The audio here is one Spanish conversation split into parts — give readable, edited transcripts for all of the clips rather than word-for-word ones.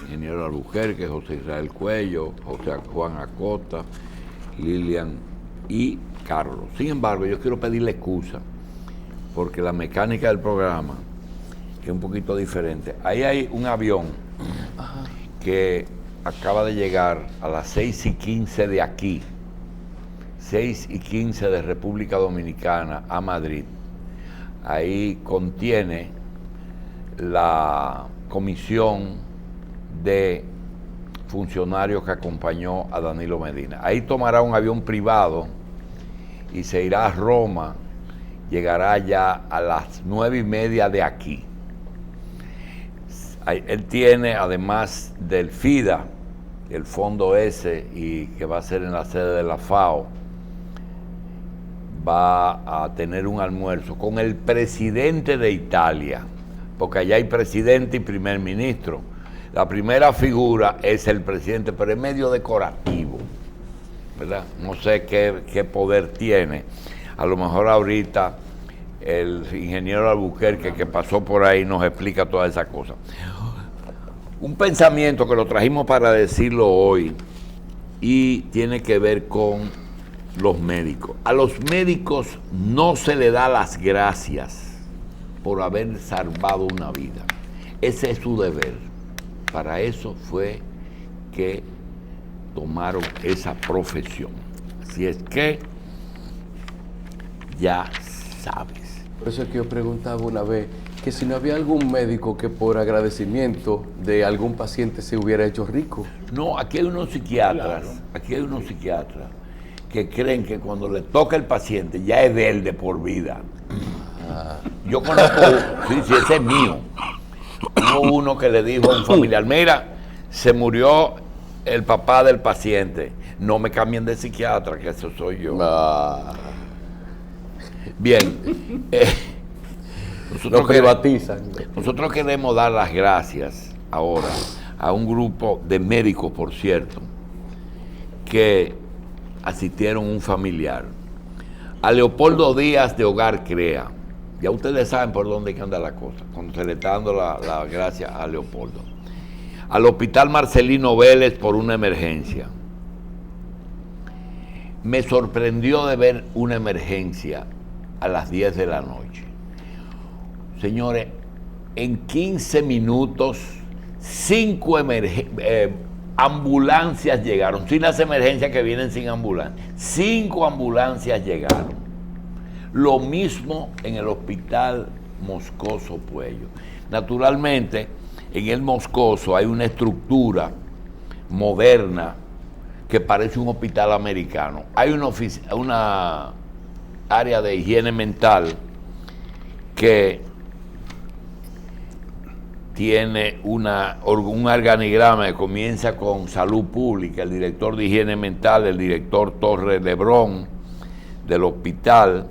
ingeniero Albuquerque, José Israel Cuello, José Juan Acosta, Lilian y Carlos. Sin embargo, yo quiero pedirle excusa porque la mecánica del programa es un poquito diferente. Ahí hay un avión que acaba de llegar a las 6:15 de aquí, 6:15 de República Dominicana a Madrid. Ahí contiene la comisión de funcionarios que acompañó a Danilo Medina. Ahí tomará un avión privado y se irá a Roma, llegará ya a las 9:30 de aquí. Él tiene, además del FIDA, el fondo ese, y que va a ser en la sede de la FAO, va a tener un almuerzo con el presidente de Italia, porque allá hay presidente y primer ministro. La primera figura es el presidente, pero es medio decorativo, ¿verdad? No sé qué poder tiene. A lo mejor ahorita el ingeniero Albuquerque, que pasó por ahí, nos explica todas esas cosas. Un pensamiento que lo trajimos para decirlo hoy y tiene que ver con los médicos. A los médicos no se le da las gracias por haber salvado una vida. Ese es su deber. Para eso fue que tomaron esa profesión. Así es que ya sabes. Por eso es que yo preguntaba una vez que si no había algún médico que por agradecimiento de algún paciente se hubiera hecho rico. No, aquí hay unos psiquiatras, que creen que cuando le toca el paciente ya es de él de por vida. Yo conozco, sí, ese es mío. Hubo uno que le dijo a un familiar, mira, se murió el papá del paciente, no me cambien de psiquiatra, que eso soy yo. Bien, Lo privatizan. Nosotros queremos dar las gracias ahora a un grupo de médicos, por cierto, que asistieron un familiar. A Leopoldo Díaz de Hogar Crea. Ya ustedes saben por dónde que anda la cosa, cuando se le está dando la gracia a Leopoldo. Al Hospital Marcelino Vélez por una emergencia. Me sorprendió de ver una emergencia a las 10 de la noche. Señores, en 15 minutos, 5 ambulancias llegaron, sin las emergencias que vienen sin ambulancia. 5 ambulancias llegaron. Lo mismo en el Hospital Moscoso Puello. Naturalmente, en el Moscoso hay una estructura moderna que parece un hospital americano. Hay una área de higiene mental que tiene un organigrama que comienza con salud pública, el director de higiene mental, el director Torres Lebrón del hospital,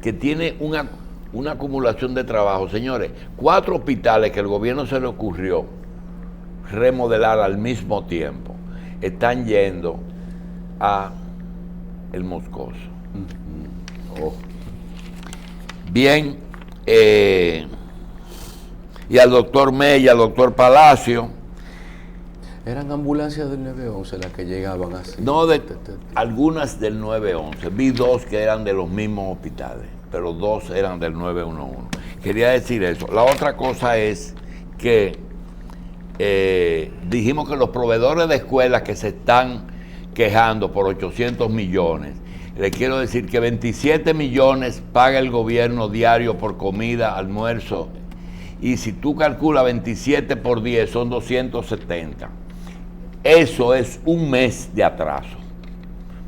que tiene una acumulación de trabajo. Señores, 4 hospitales que el gobierno se le ocurrió remodelar al mismo tiempo, están yendo a el Moscoso. Bien, y al doctor Mella, al doctor Palacio. Eran ambulancias del 911 las que llegaban así. No, algunas del 911. Vi 2 que eran de los mismos hospitales, pero 2 eran del 911. Quería decir eso. La otra cosa es que dijimos que los proveedores de escuelas que se están quejando por 800 millones, le quiero decir que 27 millones paga el gobierno diario por comida, almuerzo, y si tú calculas 27 por 10 son 270. Eso es un mes de atraso.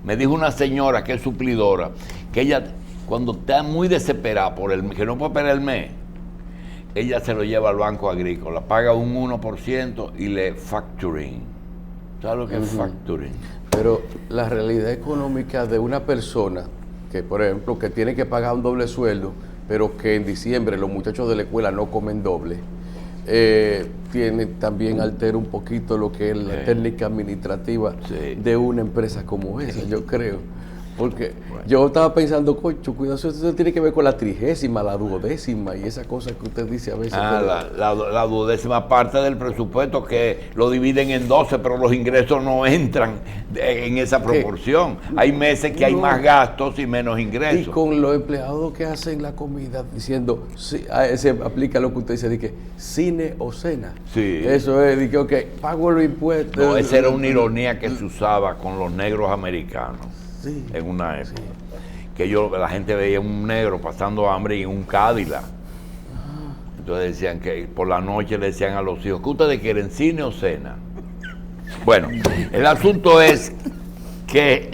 Me dijo una señora que es suplidora, que ella cuando está muy desesperada por que no puede esperar el mes, ella se lo lleva al Banco Agrícola, paga un 1% y le factoring. ¿Sabes lo que es factoring? Pero la realidad económica de una persona que, por ejemplo, que tiene que pagar un doble sueldo, pero que en diciembre los muchachos de la escuela no comen doble, también altera un poquito lo que es la técnica administrativa de una empresa como esa, yo creo. Porque yo estaba pensando, cocho, cuidado, eso tiene que ver con la 30ª, la 12ª y esa cosa que usted dice a veces. La 12ª parte del presupuesto que lo dividen en 12, pero los ingresos no entran en esa proporción. Hay meses que hay más gastos y menos ingresos. Y con los empleados que hacen la comida diciendo, se aplica lo que usted dice, de que cine o cena. Sí. Eso es, de que, ok, pago los impuestos. No, esa era una ironía que se usaba con los negros americanos. Sí, en una época, que la gente veía un negro pasando hambre en un Cadillac. Entonces decían que por la noche le decían a los hijos, ¿qué ustedes quieren, cine o cena? Bueno, el asunto es que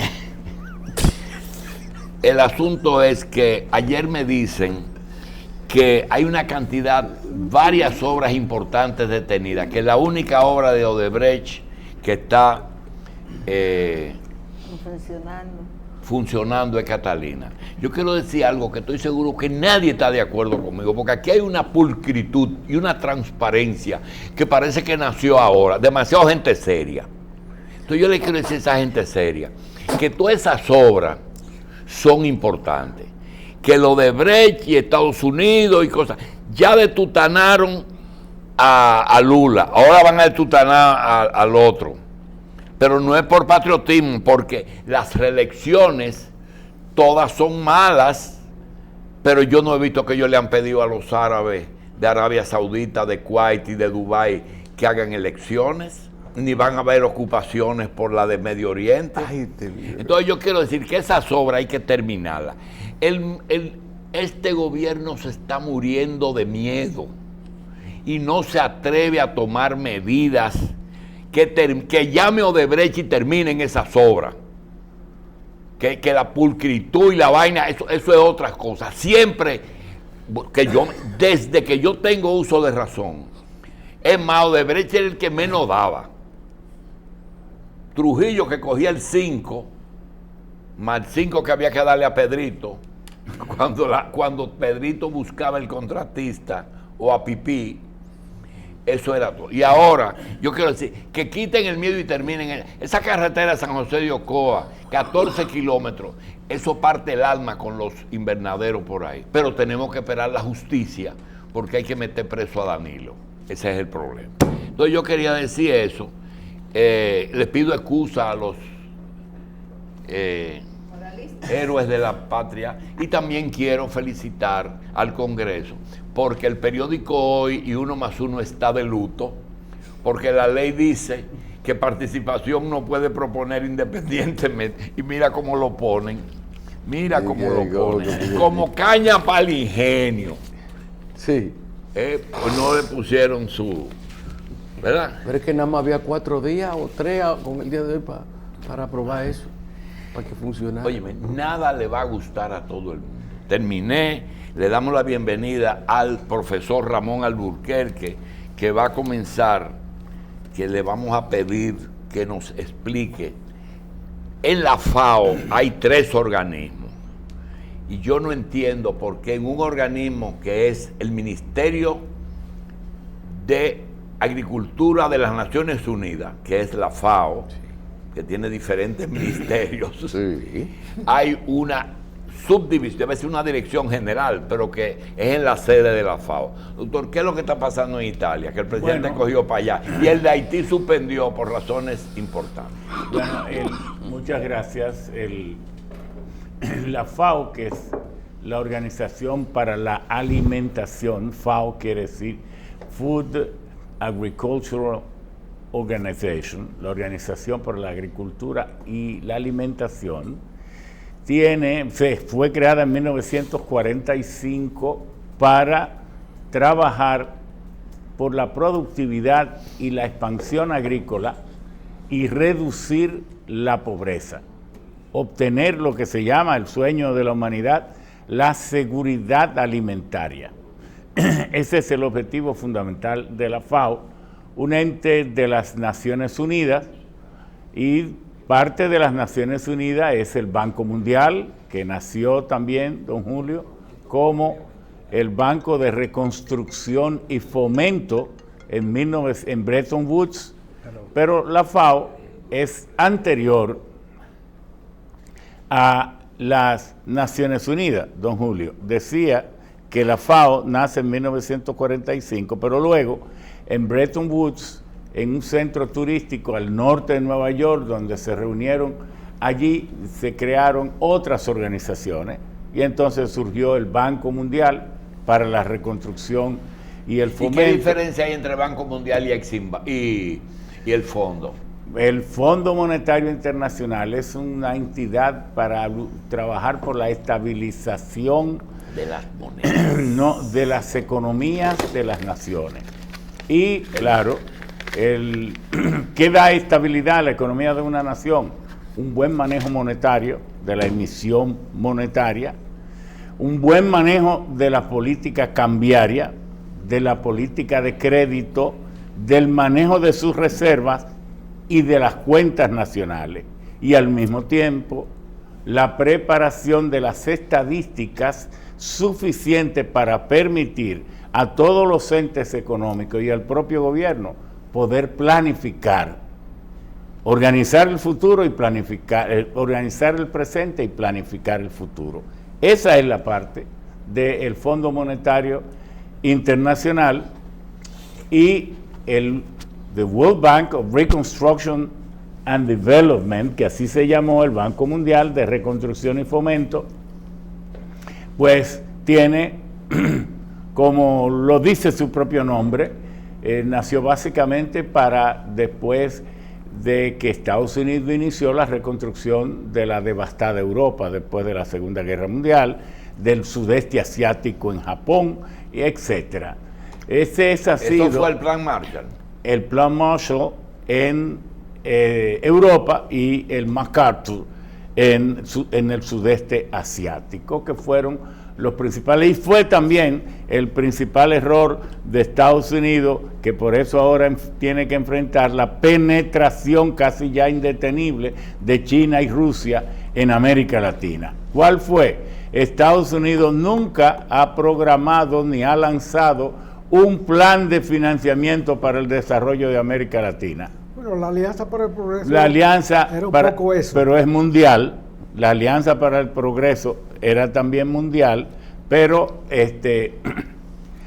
ayer me dicen que hay una cantidad, varias obras importantes detenidas, que la única obra de Odebrecht que está funcionando es Catalina. Yo quiero decir algo que estoy seguro que nadie está de acuerdo conmigo, porque aquí hay una pulcritud y una transparencia que parece que nació ahora, demasiada gente seria. Entonces yo le quiero decir a esa gente seria que todas esas obras son importantes, que lo de Brecht y Estados Unidos y cosas, ya detutanaron a Lula, ahora van a detutanar al otro. Pero no es por patriotismo, porque las reelecciones todas son malas, pero yo no he visto que ellos le han pedido a los árabes de Arabia Saudita, de Kuwait y de Dubái que hagan elecciones, ni van a haber ocupaciones por la de Medio Oriente. Entonces yo quiero decir que esas obras hay que terminarlas. Este gobierno se está muriendo de miedo y no se atreve a tomar medidas que llame Odebrecht y terminen esas obras. Que la pulcritud y la vaina, eso es otras cosas. Siempre, desde que yo tengo uso de razón, es más, Odebrecht era el que menos daba. Trujillo, que cogía el 5, más el 5 que había que darle a Pedrito, cuando Pedrito buscaba el contratista o a Pipí, eso era todo. Y ahora, yo quiero decir, que quiten el miedo y terminen. Esa carretera de San José de Ocoa, 14 kilómetros, eso parte el alma con los invernaderos por ahí. Pero tenemos que esperar la justicia, porque hay que meter preso a Danilo. Ese es el problema. Entonces yo quería decir eso. Les pido excusa a los héroes de la patria y también quiero felicitar al Congreso, porque el periódico Hoy y 1+1 está de luto, porque la ley dice que participación no puede proponer independientemente, y mira cómo lo ponen, como caña para el ingenio. Sí. Pues no le pusieron su, ¿verdad? Pero es que nada más había 4 días o 3 con el día de hoy para aprobar eso, para que funcionara. Óyeme, nada le va a gustar a todo el mundo. Terminé, le damos la bienvenida al profesor Ramón Alburquerque, que va a comenzar, que le vamos a pedir que nos explique. En la FAO hay 3 organismos, y yo no entiendo por qué en un organismo que es el Ministerio de Agricultura de las Naciones Unidas, que es la FAO, que tiene diferentes ministerios, hay una subdivisión, debe ser una dirección general, pero que es en la sede de la FAO. Doctor, ¿qué es lo que está pasando en Italia? Que el presidente cogió para allá y el de Haití suspendió por razones importantes. Bueno, muchas gracias. La FAO, que es la Organización para la Alimentación, FAO quiere decir Food Agricultural Organization, la Organización para la Agricultura y la Alimentación, fue creada en 1945 para trabajar por la productividad y la expansión agrícola y reducir la pobreza, obtener lo que se llama el sueño de la humanidad, la seguridad alimentaria. Ese es el objetivo fundamental de la FAO, un ente de las Naciones Unidas, y parte de las Naciones Unidas es el Banco Mundial, que nació también, don Julio, como el Banco de Reconstrucción y Fomento en Bretton Woods, pero la FAO es anterior a las Naciones Unidas, don Julio. Decía que la FAO nace en 1945, pero luego en Bretton Woods, en un centro turístico al norte de Nueva York, donde se reunieron, allí se crearon otras organizaciones y entonces surgió el Banco Mundial para la reconstrucción y el fomento. ¿Y qué diferencia hay entre el Banco Mundial y Eximba y el fondo? El Fondo Monetario Internacional es una entidad para trabajar por la estabilización de las monedas, no, de las economías de las naciones. Y claro, ¿qué da estabilidad a la economía de una nación? Un buen manejo monetario, de la emisión monetaria, un buen manejo de la política cambiaria, de la política de crédito, del manejo de sus reservas y de las cuentas nacionales, y al mismo tiempo la preparación de las estadísticas suficiente para permitir a todos los entes económicos y al propio gobierno poder planificar, organizar el futuro y planificar, organizar el presente y planificar el futuro. Esa es la parte del Fondo Monetario Internacional y the World Bank of Reconstruction and Development, que así se llamó el Banco Mundial de Reconstrucción y Fomento, pues tiene, como lo dice su propio nombre, nació básicamente para después de que Estados Unidos inició la reconstrucción de la devastada Europa después de la Segunda Guerra Mundial, del sudeste asiático en Japón, etc. Eso fue el Plan Marshall. El Plan Marshall en Europa y el MacArthur en el sudeste asiático, que fueron los principales, y fue también el principal error de Estados Unidos, que por eso ahora tiene que enfrentar la penetración casi ya indetenible de China y Rusia en América Latina. ¿Cuál fue? Estados Unidos nunca ha programado ni ha lanzado un plan de financiamiento para el desarrollo de América Latina. Bueno, la Alianza para el Progreso la alianza era un poco eso. Pero es mundial. La Alianza para el Progreso era también mundial, pero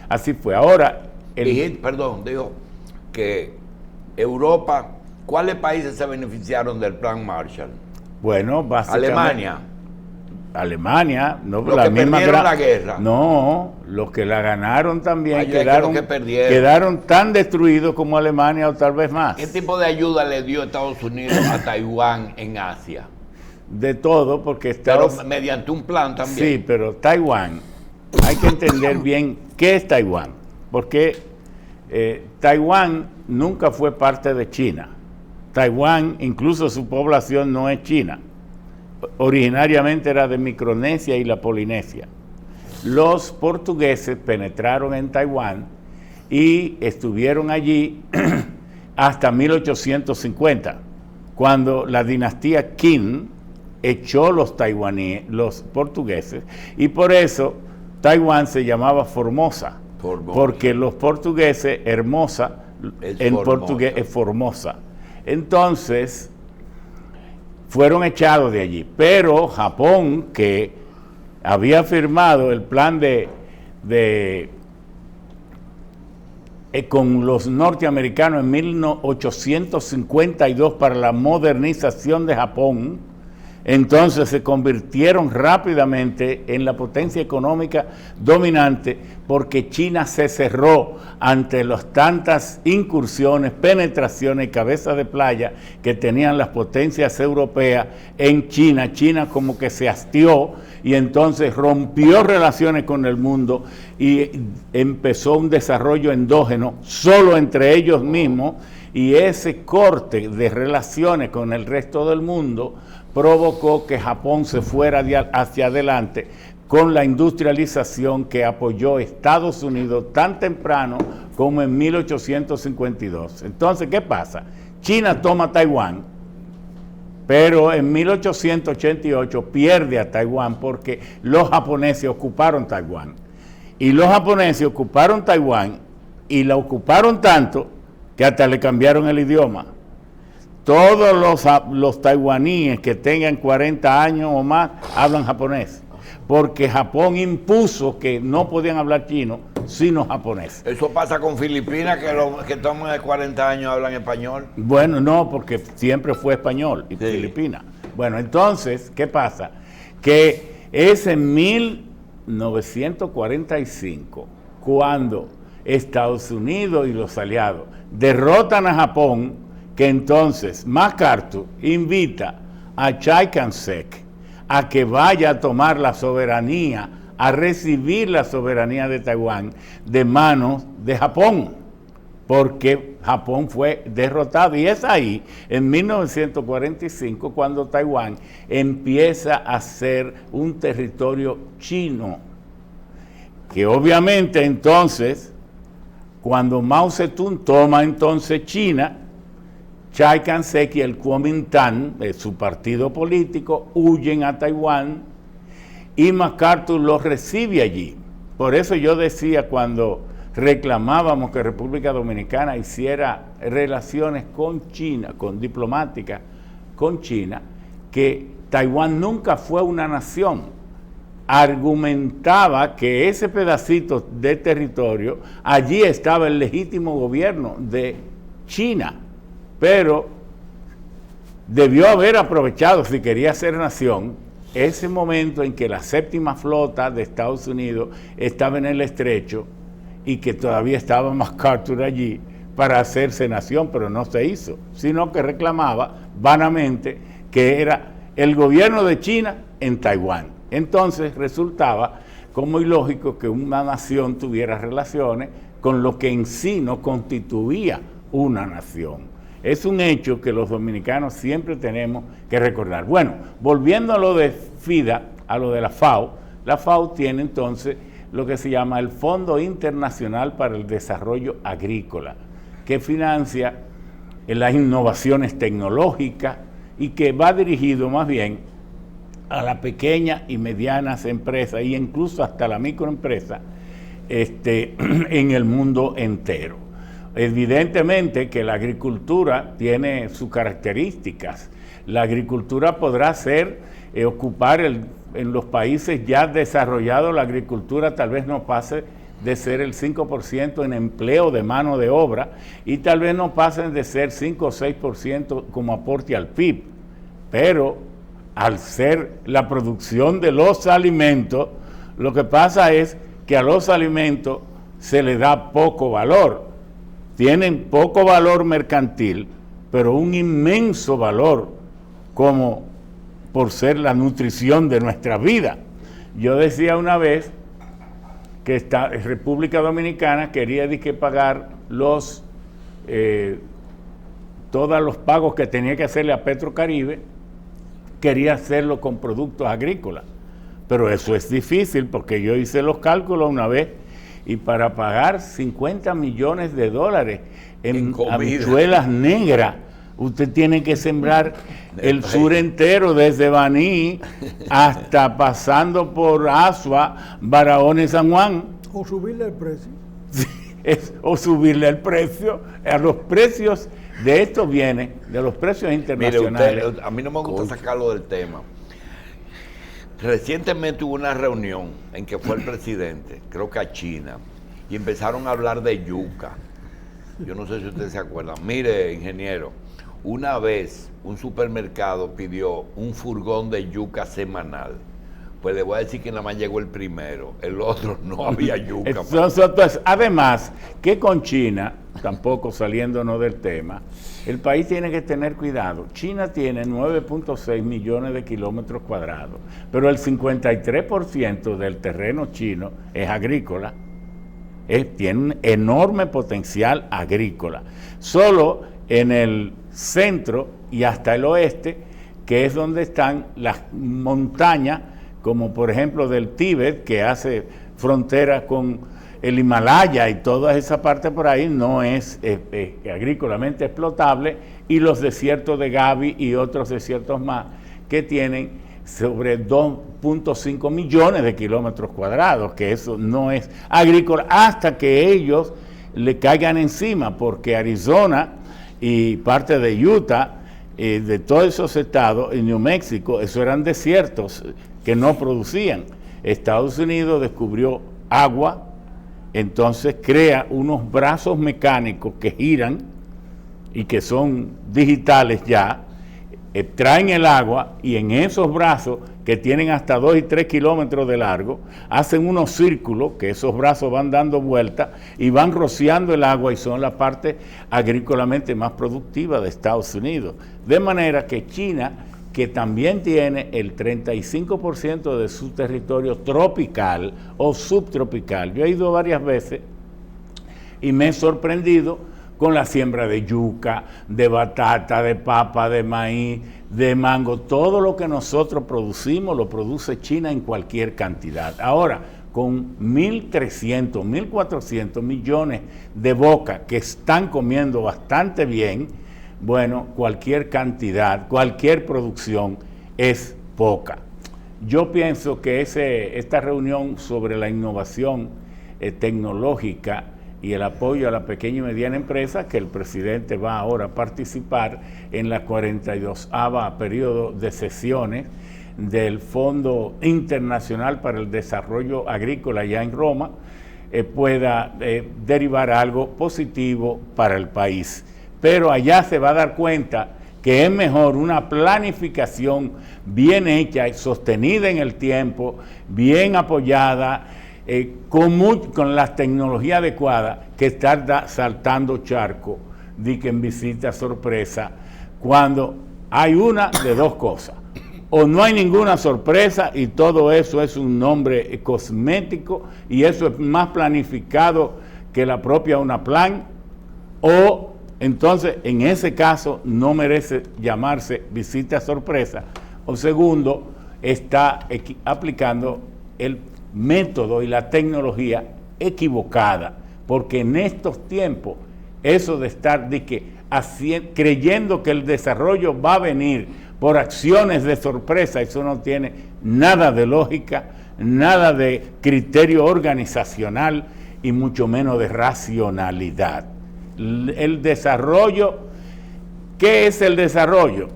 así fue. Ahora, digo que Europa, ¿cuáles países se beneficiaron del Plan Marshall? Bueno, básicamente Alemania, no los que perdieron la guerra. No, los que la ganaron también quedaron tan destruidos como Alemania o tal vez más. ¿Qué tipo de ayuda le dio Estados Unidos a Taiwán en Asia? De todo, porque pero mediante un plan también. Sí, pero Taiwán, hay que entender bien qué es Taiwán, porque Taiwán nunca fue parte de China. Taiwán, incluso su población no es china. Originariamente era de Micronesia y la Polinesia. Los portugueses penetraron en Taiwán y estuvieron allí hasta 1850, cuando la dinastía Qin echó los portugueses, y por eso Taiwán se llamaba Formosa. Porque los portugueses, Hermosa, en portugués es Formosa. Entonces, fueron echados de allí. Pero Japón, que había firmado el plan con los norteamericanos en 1852 para la modernización de Japón, entonces se convirtieron rápidamente en la potencia económica dominante, porque China se cerró ante las tantas incursiones, penetraciones y cabezas de playa que tenían las potencias europeas en China. China como que se hastió y entonces rompió relaciones con el mundo y empezó un desarrollo endógeno solo entre ellos mismos, y ese corte de relaciones con el resto del mundo provocó que Japón se fuera hacia adelante con la industrialización que apoyó Estados Unidos tan temprano como en 1852. Entonces, ¿qué pasa? China toma Taiwán, pero en 1888 pierde a Taiwán porque los japoneses ocuparon Taiwán. Y los japoneses ocuparon Taiwán y la ocuparon tanto que hasta le cambiaron el idioma. todos los taiwaníes que tengan 40 años o más hablan japonés, porque Japón impuso que no podían hablar chino, sino japonés. Eso pasa con Filipinas, que los que toman de 40 años hablan español. Bueno, no, porque siempre fue español y Sí. Filipinas. Bueno, entonces, ¿qué pasa? Que es en 1945 cuando Estados Unidos y los aliados derrotan a Japón, que entonces MacArthur invita a Chiang Kai-shek a que vaya a tomar la soberanía, a recibir la soberanía de Taiwán de manos de Japón, porque Japón fue derrotado. Y es ahí, en 1945, cuando Taiwán empieza a ser un territorio chino, que obviamente entonces, cuando Mao Zedong toma entonces China, Chiang Kai-shek y el Kuomintang, su partido político, huyen a Taiwán y MacArthur los recibe allí. Por eso yo decía cuando reclamábamos que República Dominicana hiciera relaciones con China, con diplomáticas con China, que Taiwán nunca fue una nación. Argumentaba que ese pedacito de territorio, allí estaba el legítimo gobierno de China, pero debió haber aprovechado, si quería ser nación, ese momento en que la séptima flota de Estados Unidos estaba en el estrecho y que todavía estaba MacArthur allí para hacerse nación, pero no se hizo, sino que reclamaba vanamente que era el gobierno de China en Taiwán. Entonces resultaba como ilógico que una nación tuviera relaciones con lo que en sí no constituía una nación. Es un hecho que los dominicanos siempre tenemos que recordar. Bueno, volviendo a lo de FIDA, a lo de la FAO tiene entonces lo que se llama el Fondo Internacional para el Desarrollo Agrícola, que financia las innovaciones tecnológicas y que va dirigido más bien a las pequeñas y medianas empresas e incluso hasta la microempresa en el mundo entero. Evidentemente que la agricultura tiene sus características. La agricultura podrá ocupar en los países ya desarrollados, la agricultura tal vez no pase de ser el 5% en empleo de mano de obra y tal vez no pasen de ser 5 o 6% como aporte al PIB. Pero al ser la producción de los alimentos, lo que pasa es que a los alimentos se le da poco valor. Tienen poco valor mercantil, pero un inmenso valor como por ser la nutrición de nuestra vida. Yo decía una vez que República Dominicana quería pagar todos los pagos que tenía que hacerle a Petrocaribe, quería hacerlo con productos agrícolas. Pero eso es difícil porque yo hice los cálculos una vez y para pagar 50 millones de dólares en habichuelas negras, usted tiene que sembrar el sur entero, desde Baní hasta pasando por Asua, Barahona y San Juan. O subirle el precio. O subirle el precio. A los precios de estos bienes, de los precios internacionales. Mire, a mí no me gusta sacarlo del tema. Recientemente hubo una reunión en que fue el presidente, creo que a China, y empezaron a hablar de yuca. Yo no sé si ustedes se acuerdan. Mire, ingeniero, una vez un supermercado pidió un furgón de yuca semanal. Pues le voy a decir que nada más llegó el primero, el otro no había yuca. Entonces, además, que con China, tampoco saliéndonos del tema, el país tiene que tener cuidado. China tiene 9.6 millones de kilómetros cuadrados, pero el 53% del terreno chino es agrícola. Tiene un enorme potencial agrícola. Solo en el centro y hasta el oeste, que es donde están las montañas, como por ejemplo del Tíbet, que hace frontera con el Himalaya y toda esa parte por ahí, no es agrícolamente explotable, y los desiertos de Gobi y otros desiertos más, que tienen sobre 2.5 millones de kilómetros cuadrados, que eso no es agrícola, hasta que ellos le caigan encima, porque Arizona y parte de Utah de todos esos estados, en New México, eso eran desiertos que no producían. Estados Unidos descubrió agua, entonces crea unos brazos mecánicos que giran y que son digitales ya, traen el agua y en esos brazos que tienen hasta 2 y 3 kilómetros de largo, hacen unos círculos que esos brazos van dando vueltas y van rociando el agua y son la parte agrícolamente más productiva de Estados Unidos. De manera que China, que también tiene el 35% de su territorio tropical o subtropical, yo he ido varias veces y me he sorprendido con la siembra de yuca, de batata, de papa, de maíz, de mango. Todo lo que nosotros producimos lo produce China en cualquier cantidad. Ahora, con 1.300, 1.400 millones de bocas que están comiendo bastante bien, bueno, cualquier cantidad, cualquier producción es poca. Yo pienso que esta reunión sobre la innovación tecnológica y el apoyo a la pequeña y mediana empresa, que el presidente va ahora a participar en la 42ª periodo de sesiones del Fondo Internacional para el Desarrollo Agrícola allá en Roma, pueda derivar algo positivo para el país. Pero allá se va a dar cuenta que es mejor una planificación bien hecha y sostenida en el tiempo, bien apoyada, con las tecnologías adecuadas, que estar saltando charco de que en visita sorpresa, cuando hay una de dos cosas: o no hay ninguna sorpresa y todo eso es un nombre cosmético y eso es más planificado que la propia UNAPLAN, o entonces en ese caso no merece llamarse visita sorpresa, o segundo, está aplicando el método y la tecnología equivocada, porque en estos tiempos eso de estar creyendo que el desarrollo va a venir por acciones de sorpresa, eso no tiene nada de lógica, nada de criterio organizacional y mucho menos de racionalidad. El desarrollo, ¿qué es el desarrollo?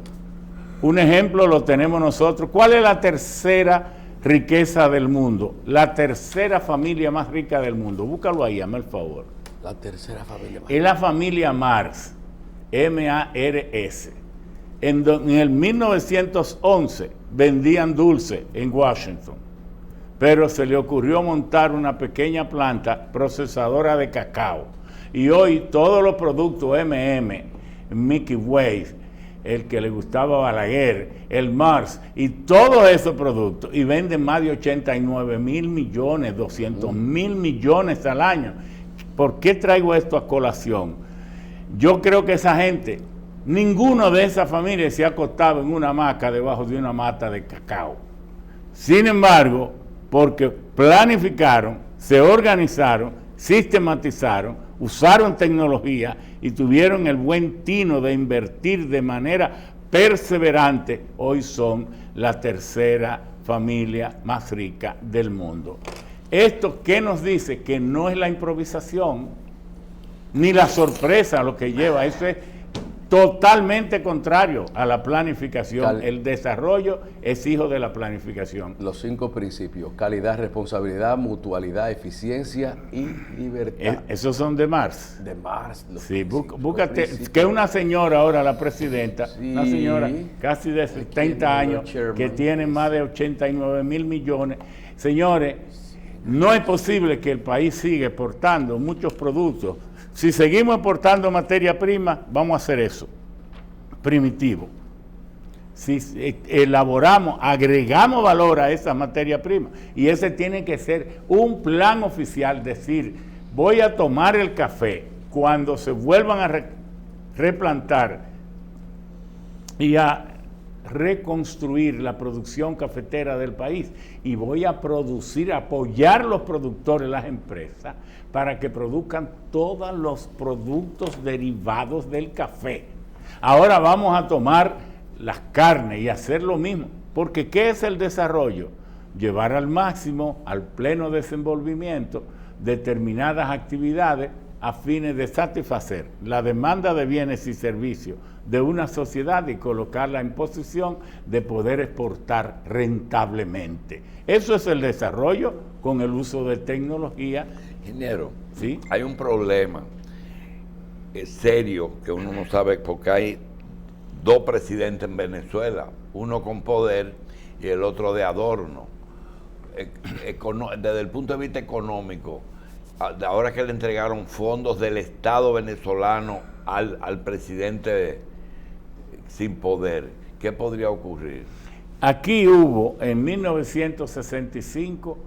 Un ejemplo lo tenemos nosotros. ¿Cuál es la tercera riqueza del mundo? La tercera familia más rica del mundo. Búscalo ahí, hazme el favor. La tercera familia más rica. Es la familia Mars, M-A-R-S. En el 1911 vendían dulce en Washington, pero se le ocurrió montar una pequeña planta procesadora de cacao. Y hoy todos los productos M&M, Mickey Way, el que le gustaba a Balaguer, el Mars y todos esos productos, y venden más de 89 mil millones, 200 mil millones al año. ¿Por qué traigo esto a colación? Yo creo que esa gente, ninguno de esas familias se ha acostado en una hamaca debajo de una mata de cacao. Sin embargo, porque planificaron, se organizaron, sistematizaron, usaron tecnología y tuvieron el buen tino de invertir de manera perseverante, hoy son la tercera familia más rica del mundo. ¿Esto qué nos dice? Que no es la improvisación ni la sorpresa lo que lleva, eso es totalmente contrario a la planificación. El desarrollo es hijo de la planificación. Los 5 principios: calidad, responsabilidad, mutualidad, eficiencia y libertad. Esos son de Mars. De Mars. Sí, búscate, que una señora ahora, la presidenta, sí, una señora casi de 70 años, que tiene más de 89 mil millones. Señores, no es posible que el país siga exportando muchos productos. Si seguimos exportando materia prima, vamos a hacer eso, primitivo. Si elaboramos, agregamos valor a esa materia prima, y ese tiene que ser un plan oficial, decir, voy a tomar el café cuando se vuelvan a replantar y a reconstruir la producción cafetera del país, y voy a producir, apoyar los productores, las empresas, para que produzcan todos los productos derivados del café. Ahora vamos a tomar las carnes y hacer lo mismo, porque ¿qué es el desarrollo? Llevar al máximo, al pleno desenvolvimiento, determinadas actividades a fines de satisfacer la demanda de bienes y servicios de una sociedad y colocarla en posición de poder exportar rentablemente. Eso es el desarrollo con el uso de tecnología. Ingeniero, ¿Sí? hay un problema serio que uno no sabe porque hay dos presidentes en Venezuela, uno con poder y el otro de adorno. Desde el punto de vista económico, ahora que le entregaron fondos del Estado venezolano al presidente sin poder, ¿qué podría ocurrir? Aquí hubo en 1965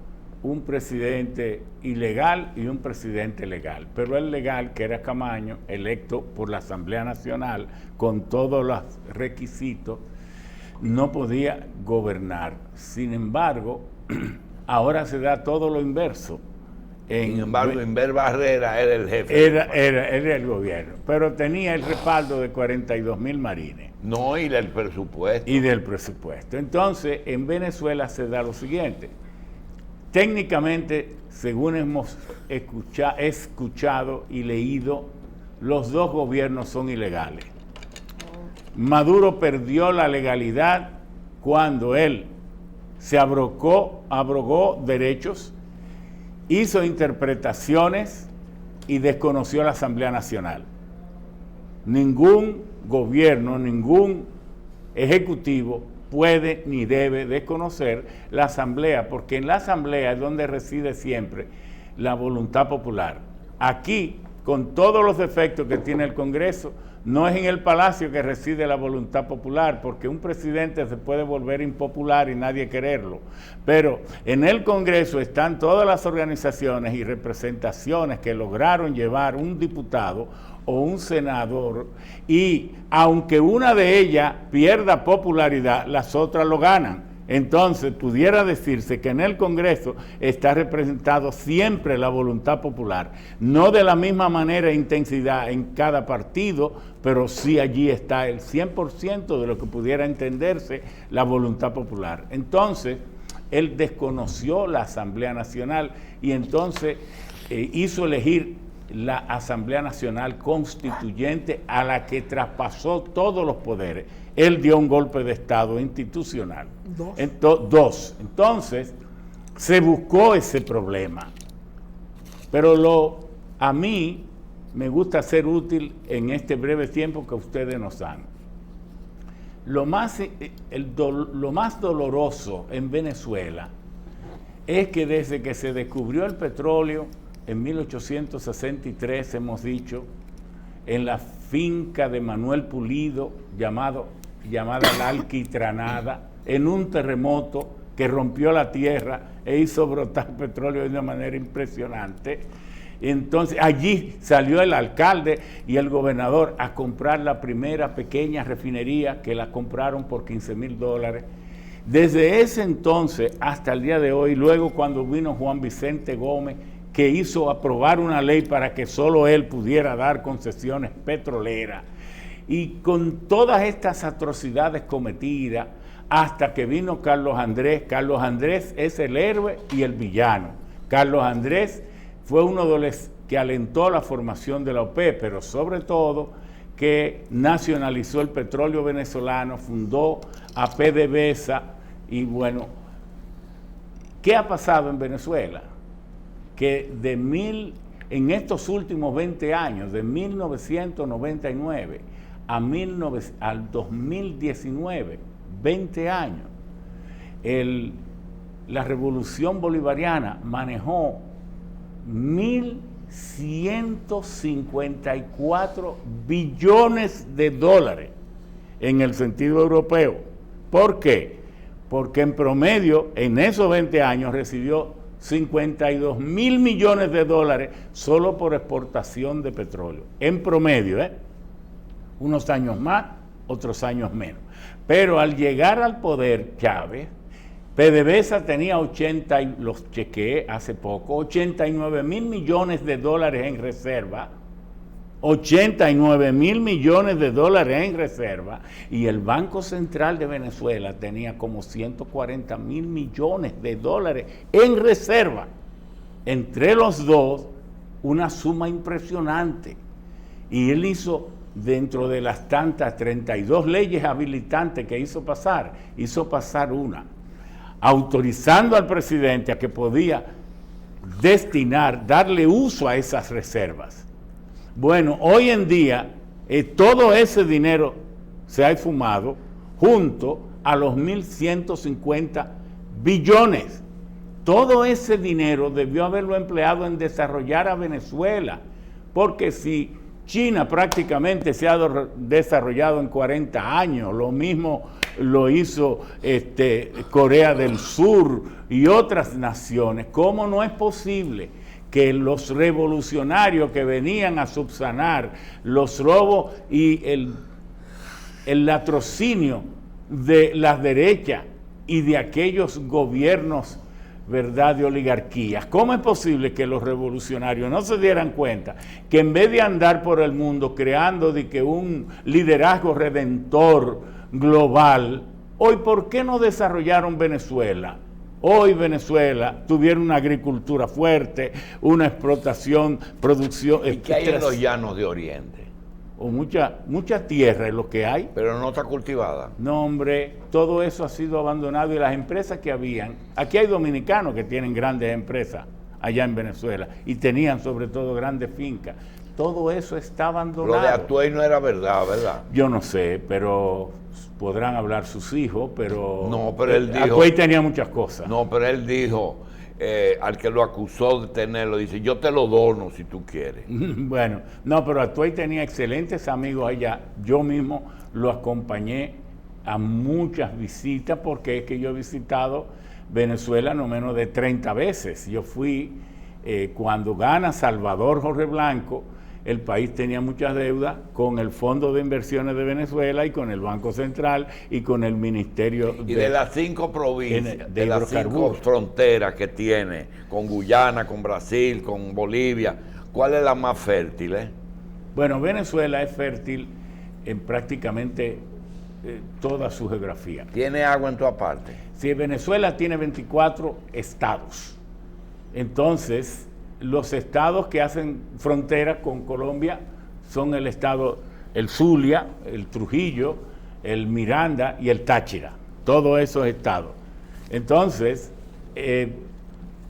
un presidente ilegal y un presidente legal, pero el legal, que era Camaño, electo por la Asamblea Nacional con todos los requisitos, no podía gobernar. Sin embargo, ahora se da todo lo inverso. Sin embargo, Inver Barrera era el jefe. Era el gobierno, pero tenía el respaldo de 42.000 marines. No, y del presupuesto. Y del presupuesto. Entonces, en Venezuela se da lo siguiente. Técnicamente, según hemos escuchado y leído, los dos gobiernos son ilegales. Maduro perdió la legalidad cuando él se abrogó derechos, hizo interpretaciones y desconoció la Asamblea Nacional. Ningún gobierno, ningún ejecutivo puede ni debe desconocer la Asamblea, porque en la Asamblea es donde reside siempre la voluntad popular. Aquí, con todos los defectos que tiene el Congreso, no es en el Palacio que reside la voluntad popular, porque un presidente se puede volver impopular y nadie quererlo. Pero en el Congreso están todas las organizaciones y representaciones que lograron llevar un diputado o un senador, y aunque una de ellas pierda popularidad, las otras lo ganan. Entonces pudiera decirse que en el Congreso está representado siempre la voluntad popular, no de la misma manera e intensidad en cada partido, pero sí allí está el 100% de lo que pudiera entenderse la voluntad popular. Entonces, él desconoció la Asamblea Nacional y entonces hizo elegir la Asamblea Nacional Constituyente, a la que traspasó todos los poderes. Él dio un golpe de Estado institucional. Dos. Entonces, se buscó ese problema. Pero a mí me gusta ser útil en este breve tiempo que ustedes nos dan. Lo más doloroso en Venezuela es que desde que se descubrió el petróleo, en 1863, hemos dicho, en la finca de Manuel Pulido, llamada La Alquitranada, en un terremoto que rompió la tierra e hizo brotar petróleo de una manera impresionante. Entonces, allí salió el alcalde y el gobernador a comprar la primera pequeña refinería, que la compraron por $15,000. Desde ese entonces hasta el día de hoy, luego cuando vino Juan Vicente Gómez, que hizo aprobar una ley para que solo él pudiera dar concesiones petroleras, y con todas estas atrocidades cometidas, hasta que vino Carlos Andrés. Carlos Andrés es el héroe y el villano. Carlos Andrés fue uno de los que alentó la formación de la OPE, pero sobre todo que nacionalizó el petróleo venezolano, fundó a PDVSA. Y bueno, ¿qué ha pasado en Venezuela? Que en estos últimos 20 años, de 1999 al 2019, 20 años, la revolución bolivariana manejó 1.154 billones de dólares en el sentido europeo. ¿Por qué? Porque en promedio, en esos 20 años, recibió 52.000 millones de dólares solo por exportación de petróleo. En promedio, unos años más, otros años menos. Pero al llegar al poder Chávez, PDVSA tenía los chequeé hace poco, 89.000 millones de dólares en reserva, 89.000 millones de dólares en reserva, y el Banco Central de Venezuela tenía como 140.000 millones de dólares en reserva. Entre los dos, una suma impresionante. Y él hizo, dentro de las tantas 32 leyes habilitantes que hizo pasar una, autorizando al presidente a que podía darle uso a esas reservas. Bueno, hoy en día todo ese dinero se ha esfumado junto a los 1.150 billones. Todo ese dinero debió haberlo empleado en desarrollar a Venezuela, porque si China prácticamente se ha desarrollado en 40 años, lo mismo lo hizo Corea del Sur y otras naciones, ¿cómo no es posible que los revolucionarios que venían a subsanar los robos y el latrocinio de las derechas y de aquellos gobiernos, verdad, de oligarquías, cómo es posible que los revolucionarios no se dieran cuenta que en vez de andar por el mundo creando un liderazgo redentor global, hoy por qué no desarrollaron Venezuela? Hoy Venezuela tuviera una agricultura fuerte, una explotación, producción. ¿Y qué hay en los llanos de Oriente? O mucha tierra es lo que hay. Pero no está cultivada. No, hombre, todo eso ha sido abandonado y las empresas que habían, aquí hay dominicanos que tienen grandes empresas allá en Venezuela y tenían sobre todo grandes fincas. Todo eso está abandonado. Lo de Atuey no era verdad, ¿verdad? Yo no sé, pero podrán hablar sus hijos, pero... No, pero él dijo... Atuey tenía muchas cosas. No, pero él dijo, al que lo acusó de tenerlo, dice, yo te lo dono si tú quieres. Bueno, no, pero Atuey tenía excelentes amigos allá. Yo mismo lo acompañé a muchas visitas, porque es que yo he visitado Venezuela no menos de 30 veces. Yo fui, cuando gana Salvador Jorge Blanco, el país tenía muchas deudas con el Fondo de Inversiones de Venezuela y con el Banco Central y con el Ministerio y de las 5 provincias, de las 5 fronteras que tiene, con Guyana, con Brasil, con Bolivia, ¿cuál es la más fértil? Bueno, Venezuela es fértil en prácticamente toda su geografía. ¿Tiene agua en toda parte? Sí, Venezuela tiene 24 estados. Entonces, los estados que hacen frontera con Colombia son el estado, el Zulia, el Trujillo, el Miranda y el Táchira, todos esos estados. Entonces,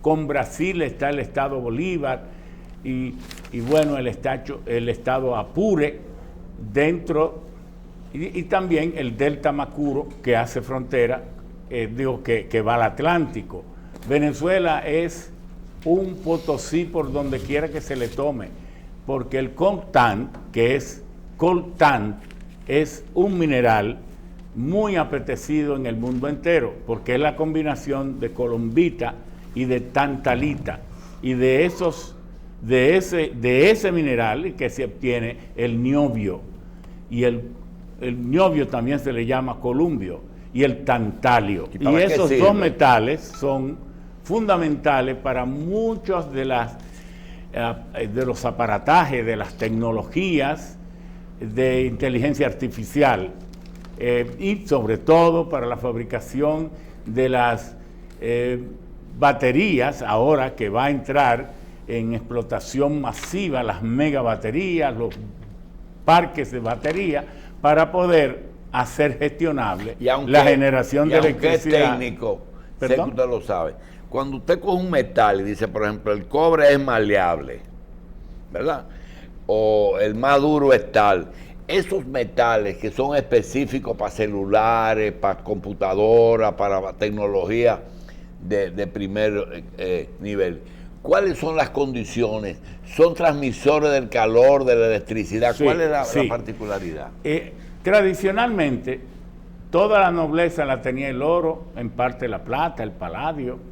con Brasil está el estado Bolívar y bueno, el estado Apure dentro, y también el Delta Macuro, que hace frontera, que va al Atlántico. Venezuela es un Potosí por donde quiera que se le tome, porque el coltán, coltán es un mineral muy apetecido en el mundo entero, porque es la combinación de colombita y de tantalita, y de ese mineral que se obtiene el niobio, y el niobio también se le llama columbio, y el tantalio, y esos dos metales son fundamentales para muchos de los aparatajes, de las tecnologías de inteligencia artificial, y sobre todo para la fabricación de las baterías, ahora que va a entrar en explotación masiva las megabaterías, los parques de batería, para poder hacer gestionable la generación de electricidad. Es técnico, sé que usted lo sabe. Cuando usted coge un metal y dice, por ejemplo, el cobre es maleable, ¿verdad? O el más duro es tal. Esos metales que son específicos para celulares, para computadoras, para tecnología de primer nivel, ¿cuáles son las condiciones? ¿Son transmisores del calor, de la electricidad? Sí, ¿Cuál es la sí. particularidad? Tradicionalmente, toda la nobleza la tenía el oro, en parte la plata, el paladio.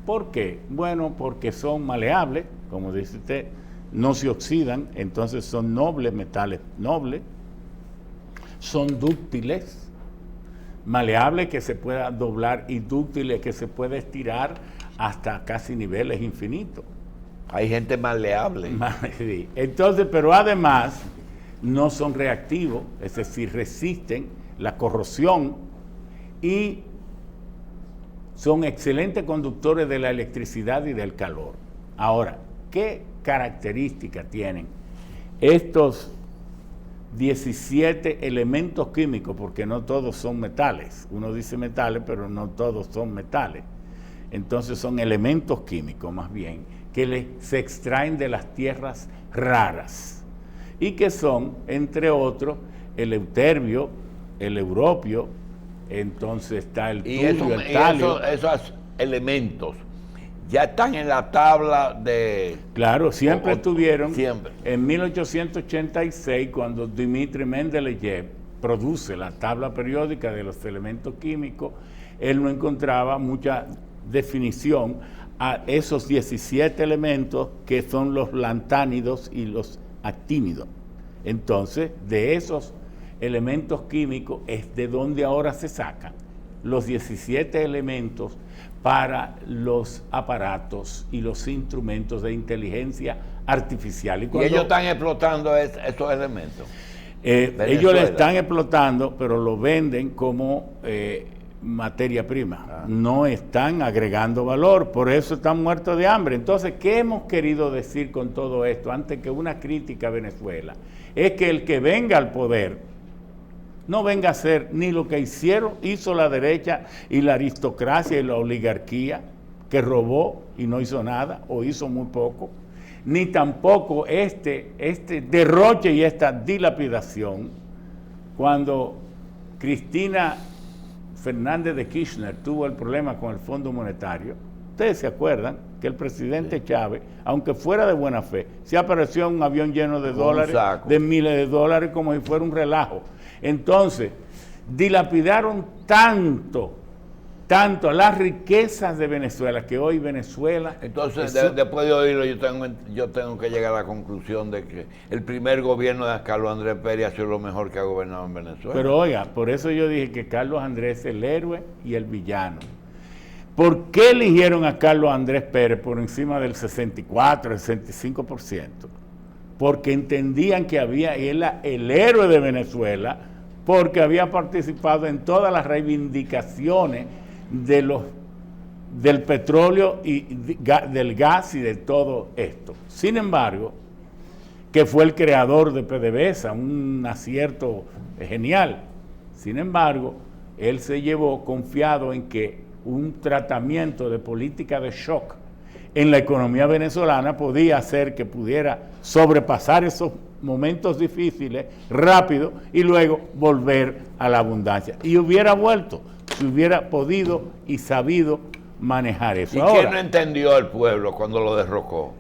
¿Por qué? Bueno, porque son maleables, como dice usted, no se oxidan, entonces son nobles, metales nobles, son dúctiles, maleables que se pueda doblar y dúctiles que se puede estirar hasta casi niveles infinitos. Hay gente maleable. Sí. Entonces, pero además no son reactivos, es decir, resisten la corrosión y son excelentes conductores de la electricidad y del calor. Ahora, ¿qué características tienen estos 17 elementos químicos? Porque no todos son metales. Uno dice metales, pero no todos son metales. Entonces son elementos químicos más bien, que se extraen de las tierras raras y que son, entre otros, el euterbio, el europio, entonces está el turio, el talio. Esos elementos ya están en la tabla de... Claro, siempre estuvieron. Siempre. En 1886, cuando Dmitri Mendeleev produce la tabla periódica de los elementos químicos, él no encontraba mucha definición a esos 17 elementos que son los lantánidos y los actínidos. Entonces, de esos elementos químicos es de donde ahora se sacan los 17 elementos para los aparatos y los instrumentos de inteligencia artificial. Y ellos están explotando esos elementos. Ellos le están explotando, pero lo venden como materia prima. No están agregando valor, por eso están muertos de hambre. Entonces, ¿qué hemos querido decir con todo esto? Antes que una crítica a Venezuela, es que el que venga al poder no venga a hacer ni lo que hizo la derecha y la aristocracia y la oligarquía, que robó y no hizo nada, o hizo muy poco, ni tampoco este derroche y esta dilapidación. Cuando Cristina Fernández de Kirchner tuvo el problema con el Fondo Monetario, ustedes se acuerdan que el presidente Chávez, aunque fuera de buena fe, se apareció en un avión lleno de dólares, de miles de dólares, como si fuera un relajo. Entonces, dilapidaron tanto las riquezas de Venezuela, que hoy Venezuela... Entonces, después de oírlo, yo tengo que llegar a la conclusión de que el primer gobierno de Carlos Andrés Pérez ha sido lo mejor que ha gobernado en Venezuela. Pero oiga, por eso yo dije que Carlos Andrés es el héroe y el villano. ¿Por qué eligieron a Carlos Andrés Pérez por encima del 64, el 65%? Porque entendían que él era el héroe de Venezuela, porque había participado en todas las reivindicaciones del petróleo y del gas y de todo esto. Sin embargo, que fue el creador de PDVSA, un acierto genial. Sin embargo, él se llevó confiado en que un tratamiento de política de shock en la economía venezolana podía hacer que pudiera sobrepasar esos momentos difíciles rápido y luego volver a la abundancia. Y hubiera vuelto, si hubiera podido y sabido manejar eso. ¿Y qué no entendió el pueblo cuando lo derrocó?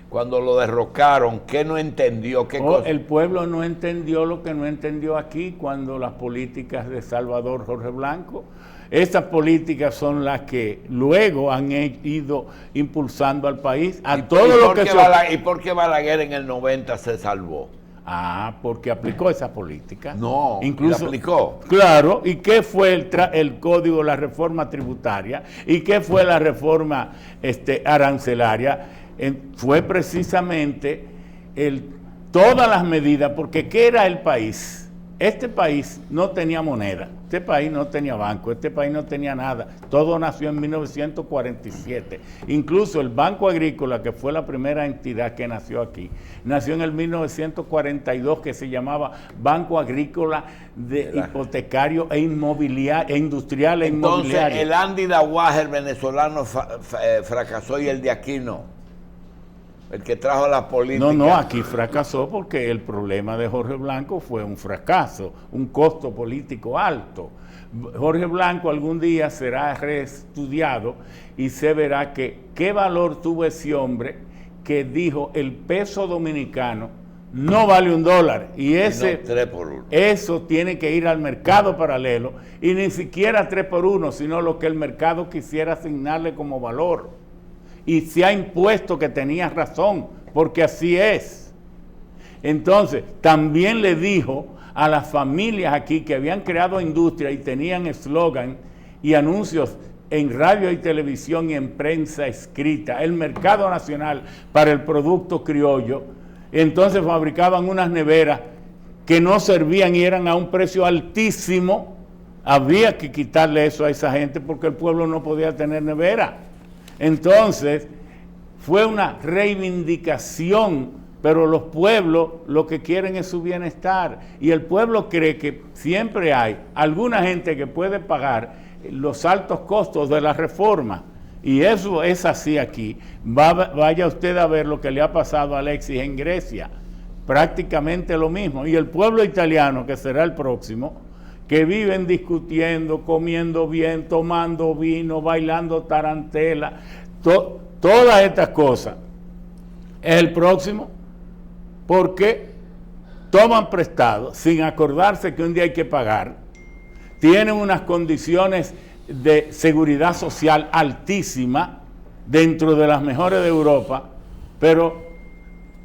Cuando lo derrocaron, ¿qué no entendió? El pueblo no entendió lo que no entendió aquí cuando las políticas de Salvador Jorge Blanco. Estas políticas son las que luego han ido impulsando al país a todo lo que ¿Y por qué Balaguer en el 90 se salvó? Porque aplicó esa política. No, incluso la aplicó. Claro, ¿y qué fue el código, la reforma tributaria? ¿Y qué fue la reforma arancelaria? Fue precisamente todas las medidas, porque ¿qué era el país? Este país no tenía moneda, este país no tenía banco, este país no tenía nada. Todo nació en 1947. Incluso el Banco Agrícola, que fue la primera entidad que nació aquí, nació en el 1942, que se llamaba Banco Agrícola Hipotecario e Inmobiliario, Industrial e Inmobiliario. Entonces, el Andy Dawaje, el venezolano, fracasó y el de aquí no. El que trajo la política. No, aquí fracasó porque el problema de Jorge Blanco fue un fracaso, un costo político alto. Jorge Blanco algún día será reestudiado y se verá qué valor tuvo ese hombre que dijo el peso dominicano no vale $1 y ese 3 por 1. Eso tiene que ir al mercado paralelo y ni siquiera 3 por 1, sino lo que el mercado quisiera asignarle como valor. Y se ha impuesto que tenía razón, porque así es. Entonces, también le dijo a las familias aquí que habían creado industria y tenían eslogan y anuncios en radio y televisión y en prensa escrita, el mercado nacional para el producto criollo. Entonces fabricaban unas neveras que no servían y eran a un precio altísimo. Había que quitarle eso a esa gente porque el pueblo no podía tener nevera. Entonces, fue una reivindicación, pero los pueblos lo que quieren es su bienestar, y el pueblo cree que siempre hay alguna gente que puede pagar los altos costos de la reforma, y eso es así aquí. Vaya usted a ver lo que le ha pasado a Alexis en Grecia, prácticamente lo mismo, y el pueblo italiano, que será el próximo, que viven discutiendo, comiendo bien, tomando vino, bailando tarantela, todas estas cosas, es el próximo, porque toman prestado sin acordarse que un día hay que pagar, tienen unas condiciones de seguridad social altísima, dentro de las mejores de Europa, pero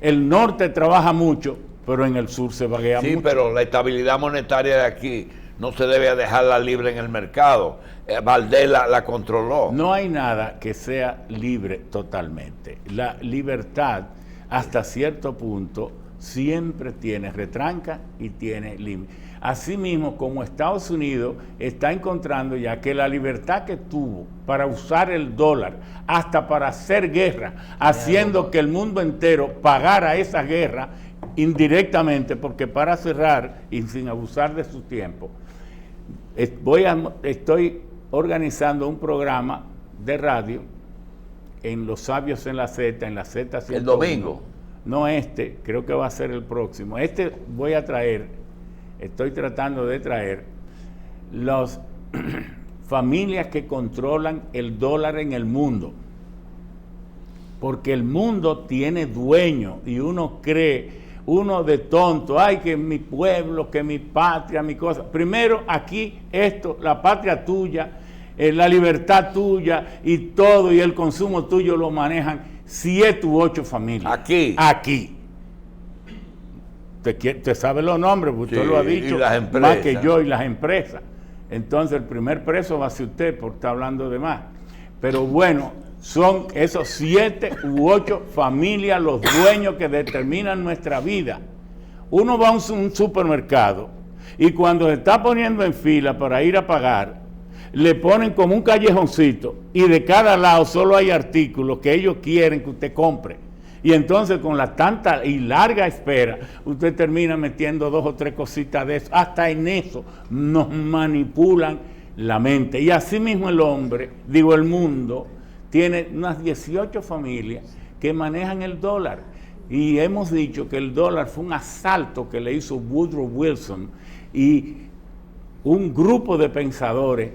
el norte trabaja mucho, pero en el sur se vaguea mucho. Sí, pero la estabilidad monetaria de aquí no se debe dejarla libre en el mercado. Valdés la controló. No hay nada que sea libre totalmente. La libertad, hasta cierto punto, siempre tiene retranca y tiene límite. Asimismo, como Estados Unidos está encontrando ya que la libertad que tuvo para usar el dólar, hasta para hacer guerra, haciendo que el mundo entero pagara esa guerra indirectamente, porque para cerrar y sin abusar de su tiempo, estoy organizando un programa de radio en Los Sabios en la Z, en la Z101. El domingo. No creo que va a ser el próximo. Voy a traer, estoy tratando de traer las familias que controlan el dólar en el mundo. Porque el mundo tiene dueño y uno cree, uno de tonto, ay, que mi pueblo, que mi patria, mi cosa. Primero, aquí la patria tuya, la libertad tuya y todo, y el consumo tuyo lo manejan 7 u 8 familias. Aquí. Usted sabe los nombres, usted lo ha dicho más que yo, y las empresas. Entonces el primer preso va a ser usted por estar hablando de más. Pero bueno, son esos 7 u 8 familias los dueños que determinan nuestra vida. Uno va a un supermercado y cuando se está poniendo en fila para ir a pagar, le ponen como un callejoncito y de cada lado solo hay artículos que ellos quieren que usted compre. Y entonces con la tanta y larga espera, usted termina metiendo 2 o 3 cositas de eso. Hasta en eso nos manipulan la mente. Y así mismo el mundo, tiene unas 18 familias que manejan el dólar. Y hemos dicho que el dólar fue un asalto que le hizo Woodrow Wilson y un grupo de pensadores,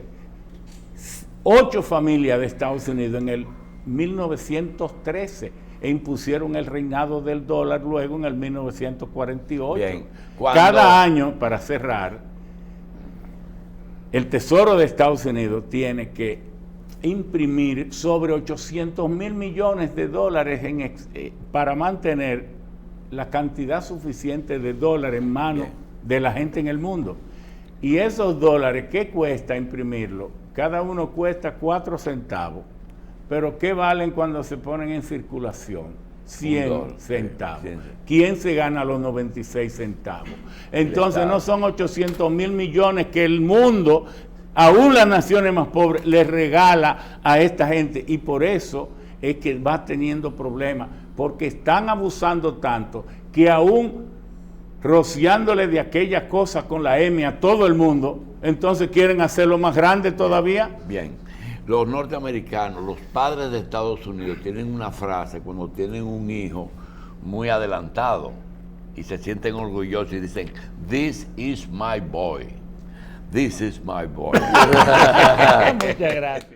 8 familias de Estados Unidos en el 1913, e impusieron el reinado del dólar luego en el 1948. Bien. Cada año, para cerrar, el Tesoro de Estados Unidos tiene que imprimir sobre 800,000 millones de dólares para mantener la cantidad suficiente de dólares en manos de la gente en el mundo. Y esos dólares, ¿qué cuesta imprimirlo? Cada uno cuesta 4 centavos. Pero ¿qué valen cuando se ponen en circulación? 100 centavos. ¿Quién se gana los 96 centavos? Entonces no son 800,000 millones que el mundo, aún las naciones más pobres, les regala a esta gente. Y por eso es que va teniendo problemas, porque están abusando tanto que aún rociándole de aquellas cosas con la EMI a todo el mundo, entonces quieren hacerlo más grande todavía. Bien. Los norteamericanos, los padres de Estados Unidos, tienen una frase cuando tienen un hijo muy adelantado y se sienten orgullosos y dicen, "This is my boy. This is my boy." Muchas gracias.